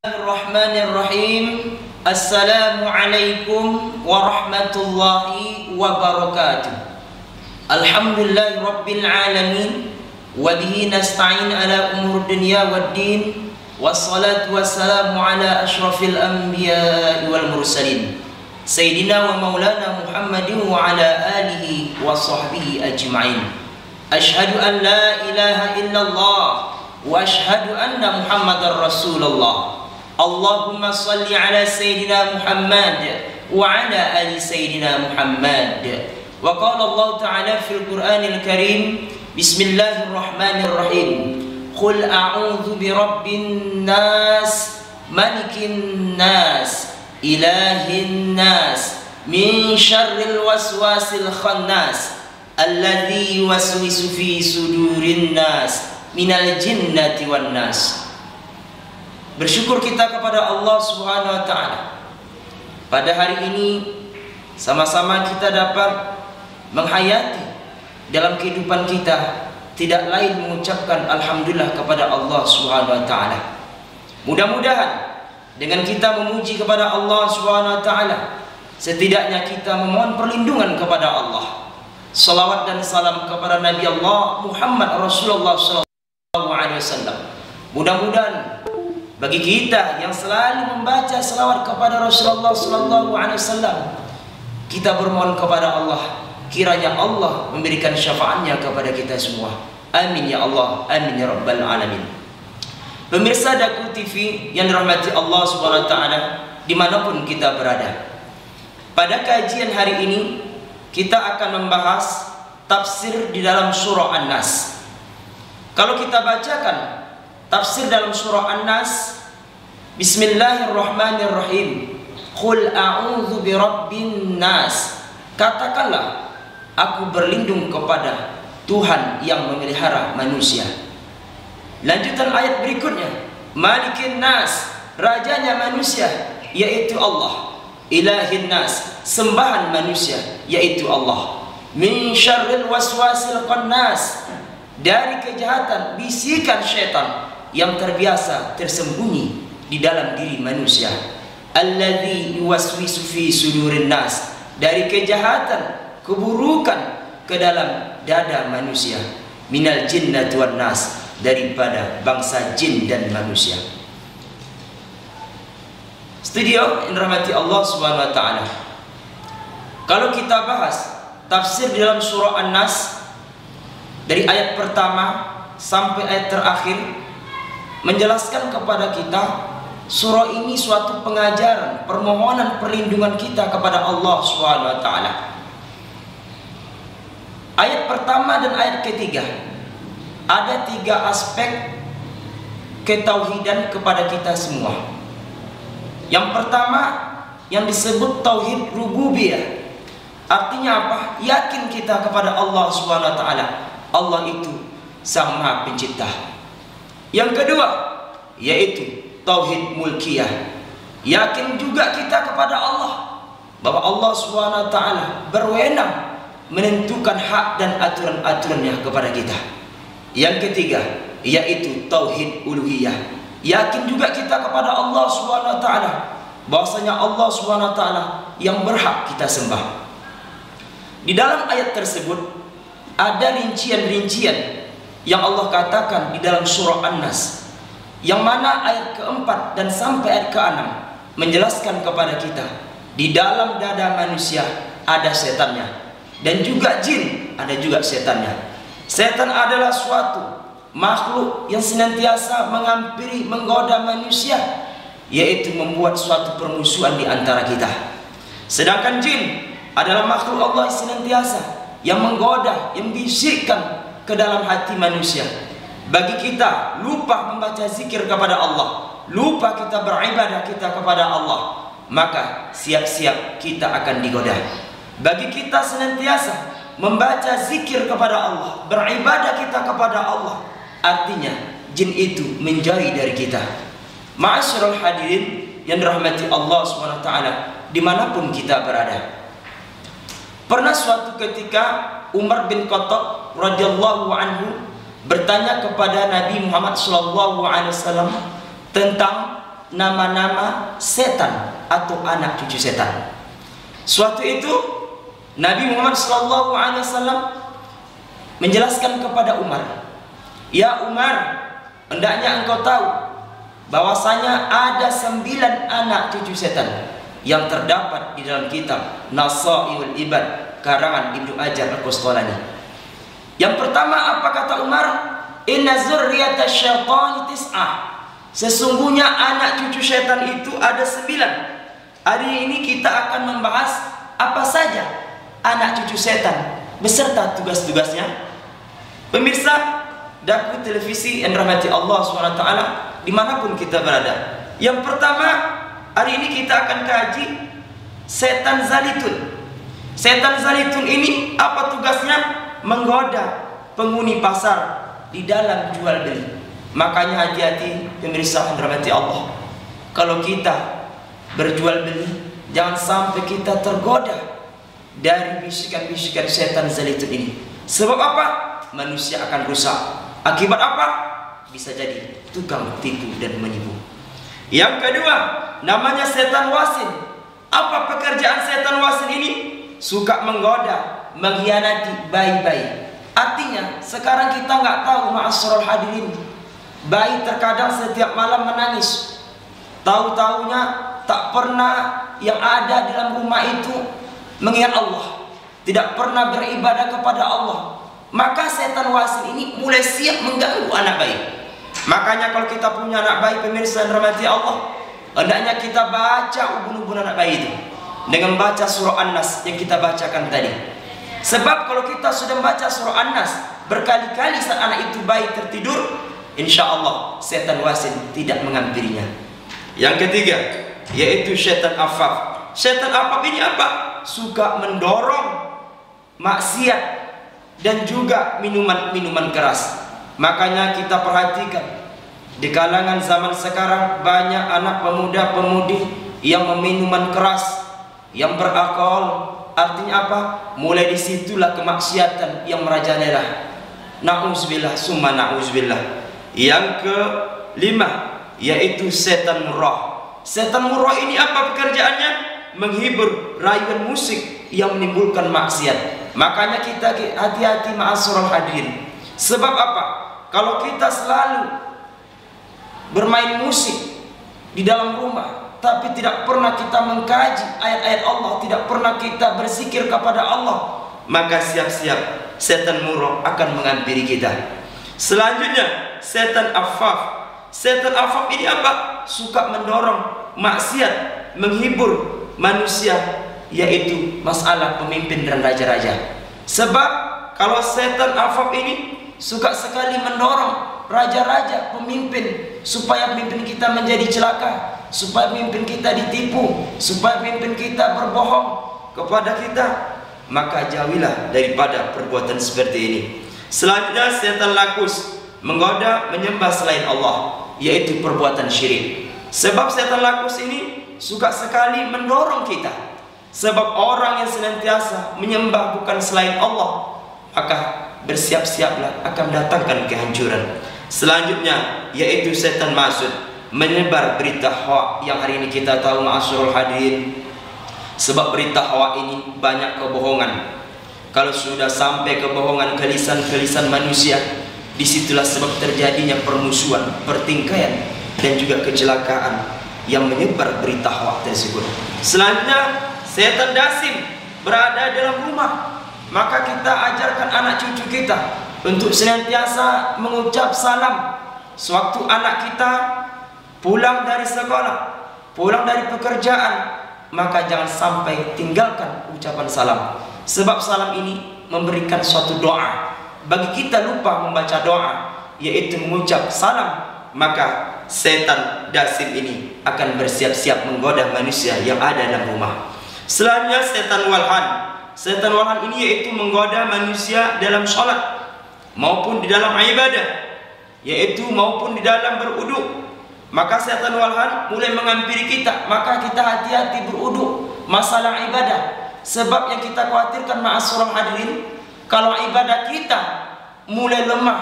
Bismillahirrahmanirrahim. Assalamualaikum warahmatullahi wabarakatuh. Alhamdulillahi rabbil alamin. Wa bihi nasta'in ala umur dunya waddin. Wassalatu wassalamu ala ashrafil anbiya wal mursalin Sayyidina wa maulana Muhammadin wa ala alihi wa sahbihi ajma'in. Ashhadu an la ilaha illallah wa ashhadu anna Muhammadar Rasulullah. Allahumma salli ala Sayyidina Muhammad wa ala ali Sayyidina Muhammad. Wa qala Allah Ta'ala fil Qur'anil Karim, Bismillahirrahmanirrahim. Qul a'udzu birabbin nas, malikin nas, ilahin nas, min syarril waswasil khannas, alladzi yuwaswisu fi sudurin nas, minal jinnati wan nas. Bersyukur kita kepada Allah Subhanahu wa taala. Pada hari ini sama-sama kita dapat menghayati dalam kehidupan kita, tidak lain mengucapkan alhamdulillah kepada Allah Subhanahu wa taala. Mudah-mudahan dengan kita memuji kepada Allah Subhanahu wa taala, setidaknya kita memohon perlindungan kepada Allah. Salawat dan salam kepada Nabi Allah Muhammad Rasulullah sallallahu alaihi wasallam. Mudah-mudahan bagi kita yang selalu membaca selawat kepada Rasulullah sallallahu alaihi wasallam, kita bermohon kepada Allah, kiranya Allah memberikan syafaatnya kepada kita semua. Amin ya Allah, amin ya rabbal alamin. Pemirsa Daku TV yang dirahmati Allah Subhanahu wa taala, dimanapun kita berada, pada kajian hari ini kita akan membahas tafsir di dalam surah An-Nas. Kalau kita bacakan tafsir dalam surah An-Nas, Bismillahirrahmanirrahim. Qul a'udzu birabbin nas. Katakanlah, aku berlindung kepada Tuhan yang memelihara manusia. Lanjutan ayat berikutnya, Malikin nas, rajanya manusia, yaitu Allah. Ilahin nas, sembahan manusia, yaitu Allah. Min syarril waswasil khannas, dari kejahatan bisikan syaitan yang terbiasa tersembunyi di dalam diri manusia. Alladzi yuwaswisu fi sudurin nas, dari kejahatan, keburukan ke dalam dada manusia. Minal jinnati wan nas, daripada bangsa jin dan manusia. Studio yang dirahmati Allah Subhanahu wa taala. Kalau kita bahas tafsir di dalam surah An-Nas dari ayat pertama sampai ayat terakhir, menjelaskan kepada kita surah ini suatu pengajaran, permohonan perlindungan kita kepada Allah Subhanahu wa taala. Ayat pertama dan ayat ketiga ada tiga aspek ketauhidan kepada kita semua. Yang pertama yang disebut tauhid rububiyah. Artinya apa? Yakin kita kepada Allah Subhanahu wa taala. Allah itu Sang Maha Pencipta. Yang kedua yaitu tauhid mulkiyah. Yakin juga kita kepada Allah bahwa Allah Subhanahu wa taala berwenang menentukan hak dan aturan-aturannya kepada kita. Yang ketiga yaitu tauhid uluhiyah. Yakin juga kita kepada Allah Subhanahu wa taala bahwasanya Allah Subhanahu wa taala yang berhak kita sembah. Di dalam ayat tersebut ada rincian-rincian yang Allah katakan di dalam surah An-Nas, yang mana ayat keempat dan sampai ayat ke-6 menjelaskan kepada kita di dalam dada manusia ada setannya, dan juga jin ada juga setannya. Setan adalah suatu makhluk yang senantiasa menghampiri, menggoda manusia, yaitu membuat suatu permusuhan di antara kita. Sedangkan jin adalah makhluk Allah senantiasa yang menggoda, yang bisikkan ke dalam hati manusia. Bagi kita lupa membaca zikir kepada Allah, lupa kita beribadah kita kepada Allah, maka siap-siap kita akan digoda. Bagi kita senantiasa membaca zikir kepada Allah, beribadah kita kepada Allah, artinya jin itu menjauhi dari kita. Ma'asyiral hadirin yang dirahmati Allah SWT, dimanapun kita berada. Pernah suatu ketika Umar bin Khattab radhiyallahu anhu bertanya kepada Nabi Muhammad SAW tentang nama-nama setan atau anak cucu setan. Suatu itu Nabi Muhammad SAW menjelaskan kepada Umar, "Ya Umar, hendaknya engkau tahu bahwasanya ada 9 anak cucu setan yang terdapat di dalam kitab Nasaiul Ibad karangan Ibnu Hajar Al-Qasqalani." Yang pertama apa kata Umar? "Inna zurriyatasy syaitani tis'ah." Sesungguhnya anak cucu setan itu ada 9. Hari ini kita akan membahas apa saja anak cucu setan beserta tugas-tugasnya. Pemirsa Dakwah Televisi yang dirahmati Allah SWT dimanapun kita berada. Yang pertama, hari ini kita akan kaji setan zalitun. Setan zalitun ini apa tugasnya? Menggoda penghuni pasar di dalam jual beli. Makanya hati-hati pemirsa yang dirahmati Allah. Kalau kita berjual beli, jangan sampai kita tergoda dari bisikan-bisikan setan zalitun ini. Sebab apa? Manusia akan rusak. Akibat apa? Bisa jadi tukang tipu dan menipu. Yang kedua, namanya setan wasin. Apa pekerjaan setan wasin ini? Suka menggoda, mengkhianati bayi-bayi. Artinya sekarang kita nggak tahu, ma'asyiral hadirin, bayi terkadang setiap malam menangis. Tahu-tahunya tak pernah yang ada di dalam rumah itu mengingat Allah, tidak pernah beribadah kepada Allah. Maka setan wasin ini mulai siap mengganggu anak bayi. Makanya kalau kita punya anak bayi, pemirsa yang dirahmati Allah, hendaknya kita baca ubun-ubun anak bayi itu dengan baca surah An-Nas yang kita bacakan tadi. Sebab kalau kita sudah membaca surah An-Nas berkali-kali saat anak itu bayi tertidur, insya Allah setan wasin tidak menghampirinya. Yang ketiga, yaitu setan afaf. Setan afaf ini apa? Suka mendorong maksiat dan juga minuman-minuman keras. Makanya kita perhatikan di kalangan zaman sekarang banyak anak pemuda-pemudi yang meminum keras, yang berakal. Artinya apa? Mulai disitulah kemaksiatan yang merajalela. Na'udzubillah summa na'udzubillah. Yang kelima, yaitu setan murah. Setan murah ini apa pekerjaannya? Menghibur rayuan musik yang menimbulkan maksiat. Makanya kita hati-hati ma'asyiral hadirin. Sebab apa? Kalau kita selalu bermain musik di dalam rumah, tapi tidak pernah kita mengkaji ayat-ayat Allah, tidak pernah kita berzikir kepada Allah, maka siap-siap setan murah akan menghampiri kita. Selanjutnya, setan afaf. Setan afaf ini apa? Suka mendorong maksiat, menghibur manusia, yaitu masalah pemimpin dan raja-raja. Sebab kalau setan afaf ini suka sekali mendorong raja-raja, pemimpin, supaya pemimpin kita menjadi celaka, supaya pemimpin kita ditipu, supaya pemimpin kita berbohong kepada kita. Maka jauhilah daripada perbuatan seperti ini. Selanjutnya setan lakus, menggoda menyembah selain Allah, yaitu perbuatan syirik. Sebab setan lakus ini suka sekali mendorong kita. Sebab orang yang senantiasa menyembah bukan selain Allah, maka bersiap-siaplah akan datangkan kehancuran. Selanjutnya yaitu setan masud, menyebar berita hoak yang hari ini kita tahu ma'asyiral hadirin. Sebab berita hoak ini banyak kebohongan. Kalau sudah sampai kebohongan ke lisan manusia, disitulah sebab terjadinya permusuhan, pertingkaian dan juga kecelakaan yang menyebar berita hoak tersebut. Selanjutnya setan dasim berada dalam rumah. Maka kita ajarkan anak cucu kita untuk senantiasa mengucap salam sewaktu anak kita pulang dari sekolah, pulang dari pekerjaan. Maka jangan sampai tinggalkan ucapan salam. Sebab salam ini memberikan suatu doa. Bagi kita lupa membaca doa, yaitu mengucap salam, maka setan dasim ini akan bersiap-siap menggoda manusia yang ada dalam rumah. Selanjutnya setan walhan. Setan walhan ini yaitu menggoda manusia dalam sholat maupun di dalam ibadah, yaitu maupun di dalam berwudu. Maka setan walhan mulai menghampiri kita. Maka kita hati-hati berwudu masalah ibadah. Sebab yang kita khawatirkan ma'asyiral hadirin, kalau ibadah kita mulai lemah,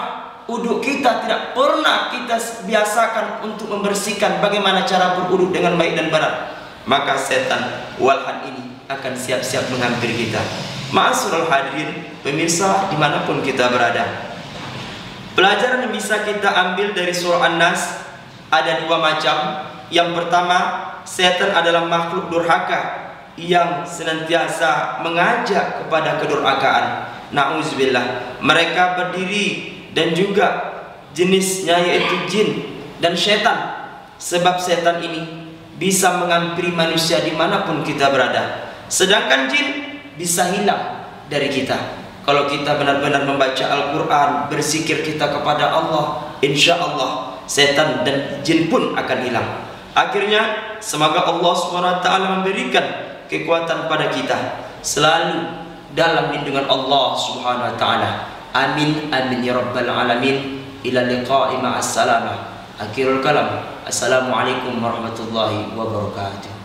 uduk kita tidak pernah kita biasakan untuk membersihkan bagaimana cara beruduk dengan baik dan benar, maka setan walhan ini akan siap-siap menghampiri kita. Ma'asyiral hadirin pemirsa dimanapun kita berada, pelajaran yang bisa kita ambil dari surah An-Nas ada dua macam. Yang pertama, setan adalah makhluk durhaka yang senantiasa mengajak kepada kedurhakaan. Na'udzubillah. Mereka berdiri dan juga jenisnya yaitu jin dan setan. Sebab setan ini bisa menghampiri manusia dimanapun kita berada. Sedangkan jin bisa hilang dari kita. Kalau kita benar-benar membaca Al-Quran, berzikir kita kepada Allah, insya Allah setan dan jin pun akan hilang. Akhirnya semoga Allah SWT memberikan kekuatan pada kita selalu dalam lindungan Allah Subhanahu wa taala. Amin amin ya rabbal alamin. Ila liqa'i ma'as salamah. Akhirul kalam. Assalamualaikum warahmatullahi wabarakatuh.